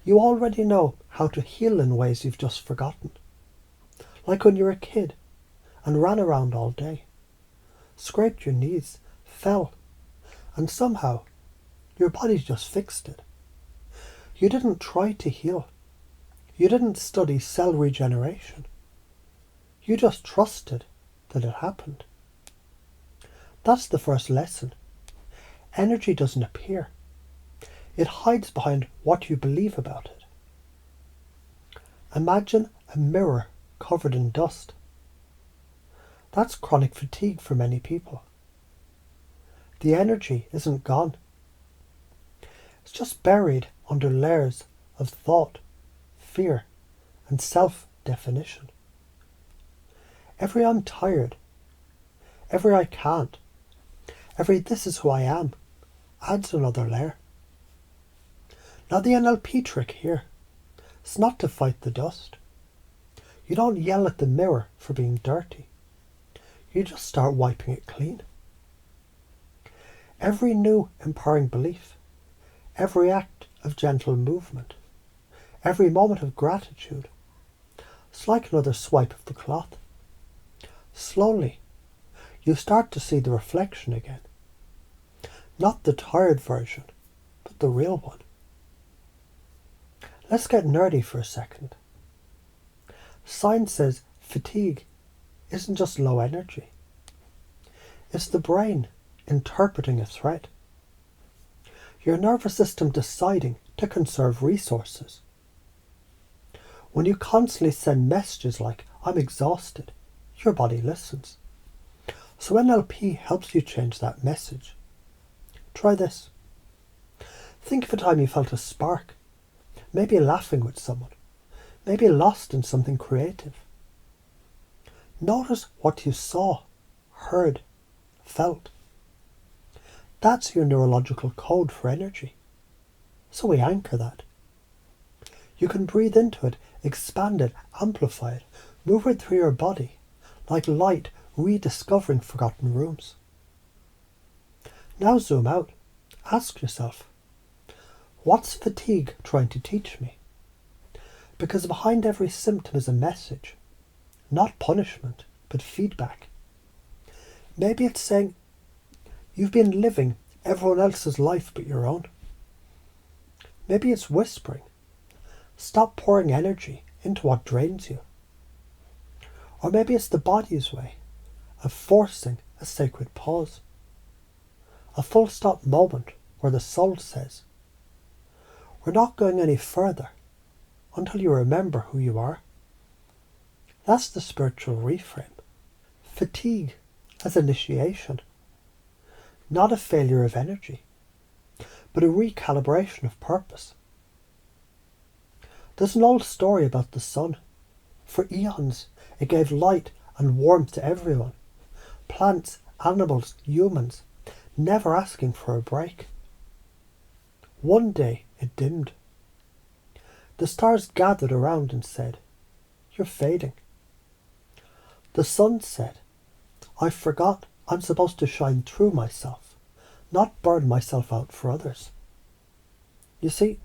You already know how to heal in ways you've just forgotten. Like when you were a kid and ran around all day, scraped your knees, fell, and somehow your body just fixed it. You didn't try to heal. You didn't study cell regeneration. You just trusted that it happened. That's the first lesson. Energy doesn't appear. It hides behind what you believe about it. Imagine a mirror covered in dust. That's chronic fatigue for many people. The energy isn't gone. It's just buried under layers of thought, fear, and self-definition. Every I'm tired, every I can't, every this is who I am, adds another layer. Now the NLP trick here is not to fight the dust. You don't yell at the mirror for being dirty. You just start wiping it clean. Every new empowering belief, every act of gentle movement, every moment of gratitude, it's like another swipe of the cloth. Slowly, you start to see the reflection again. Not the tired version, but the real one. Let's get nerdy for a second. Science says fatigue isn't just low energy. It's the brain interpreting a threat. Your nervous system deciding to conserve resources. When you constantly send messages like, I'm exhausted, your body listens. So NLP helps you change that message. Try this. Think of a time you felt a spark, maybe laughing with someone, maybe lost in something creative. Notice what you saw, heard, felt. That's your neurological code for energy. So we anchor that. You can breathe into it, expand it, amplify it, move it through your body, like light rediscovering forgotten rooms. Now zoom out. Ask yourself, what's fatigue trying to teach me? Because behind every symptom is a message, not punishment, but feedback. Maybe it's saying, you've been living everyone else's life but your own. Maybe it's whispering, stop pouring energy into what drains you. Or maybe it's the body's way of forcing a sacred pause. A full stop moment where the soul says, we're not going any further until you remember who you are. That's the spiritual reframe. Fatigue as initiation. Not a failure of energy, but a recalibration of purpose. There's an old story about the sun. For eons, it gave light and warmth to everyone. Plants, animals, humans, never asking for a break. One day it dimmed. The stars gathered around and said, you're fading. The sun said, I forgot I'm supposed to shine through myself, not burn myself out for others. You see,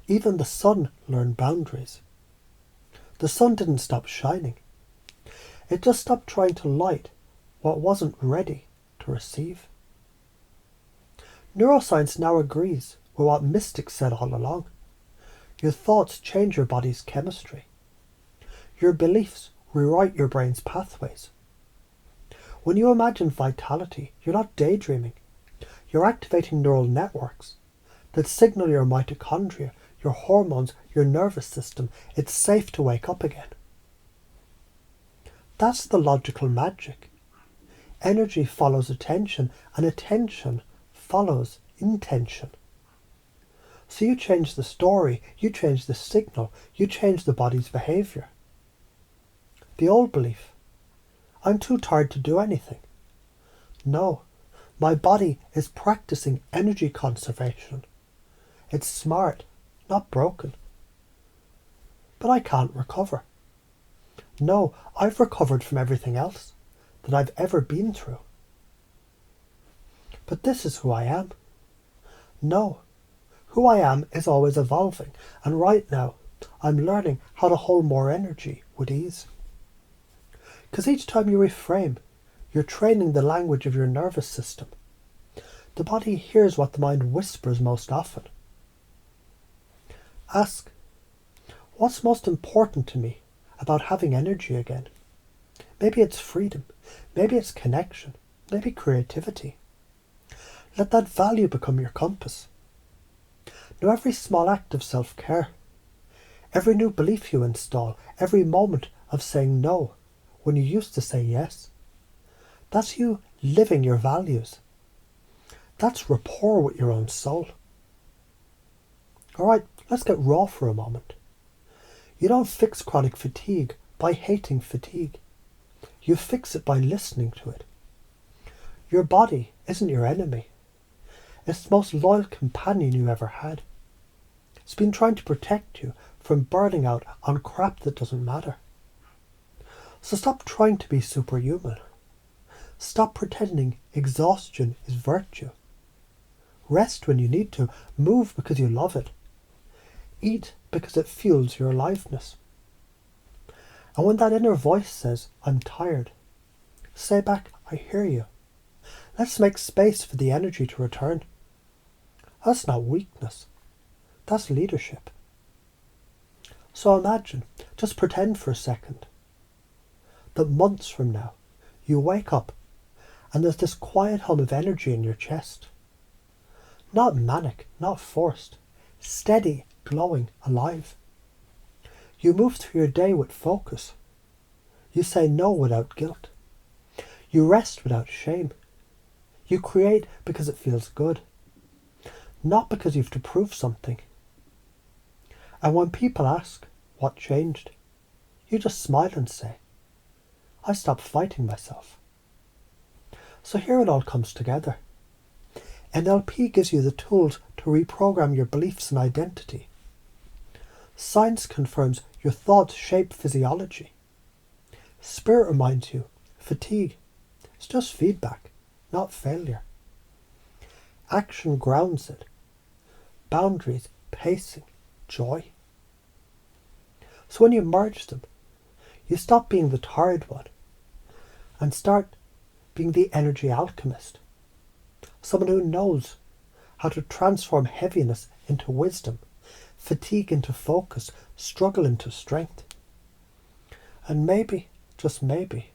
even the sun learned boundaries. The sun didn't stop shining. It just stopped trying to light what wasn't ready to receive. Neuroscience now agrees with what mystics said all along. Your thoughts change your body's chemistry. Your beliefs rewrite your brain's pathways. When you imagine vitality, you're not daydreaming. You're activating neural networks that signal your mitochondria, your hormones, your nervous system. It's safe to wake up again. That's the logical magic. Energy follows attention, and attention follows intention. So you change the story, you change the signal, you change the body's behaviour. The old belief, I'm too tired to do anything. No, my body is practicing energy conservation. It's smart, not broken. But I can't recover. No, I've recovered from everything else that I've ever been through. But this is who I am. No, Who I am is always evolving, and right now I'm learning how to hold more energy with ease. Because each time you reframe, you're training the language of your nervous system. The body hears what the mind whispers most often. Ask, what's most important to me about having energy again? Maybe it's freedom, maybe it's connection, maybe creativity. Let that value become your compass. Now every small act of self-care, every new belief you install, every moment of saying no when you used to say yes, that's you living your values. That's rapport with your own soul. Alright, let's get raw for a moment. You don't fix chronic fatigue by hating fatigue. You fix it by listening to it. Your body isn't your enemy. It's the most loyal companion you ever had. It's been trying to protect you from burning out on crap that doesn't matter. So stop trying to be superhuman. Stop pretending exhaustion is virtue. Rest when you need to. Move because you love it. Eat because it fuels your aliveness. And when that inner voice says, I'm tired, say back, I hear you. Let's make space for the energy to return. That's not weakness. That's leadership. So imagine, just pretend for a second, that months from now, you wake up and there's this quiet hum of energy in your chest. Not manic, not forced, steady, glowing, alive. You move through your day with focus. You say no without guilt. You rest without shame. You create because it feels good, not because you have to prove something. And when people ask, what changed? You just smile and say, I stopped fighting myself. So here it all comes together. NLP gives you the tools to reprogram your beliefs and identity. Science confirms your thoughts shape physiology. Spirit reminds you, fatigue, it's just feedback, not failure. Action grounds it. Boundaries, pacing, joy. So when you merge them, you stop being the tired one and start being the energy alchemist. Someone who knows how to transform heaviness into wisdom, fatigue into focus, struggle into strength. And maybe, just maybe,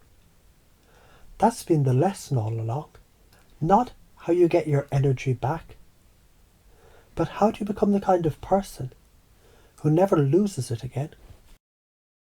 that's been the lesson all along. Not how you get your energy back, but how do you become the kind of person who never loses it again?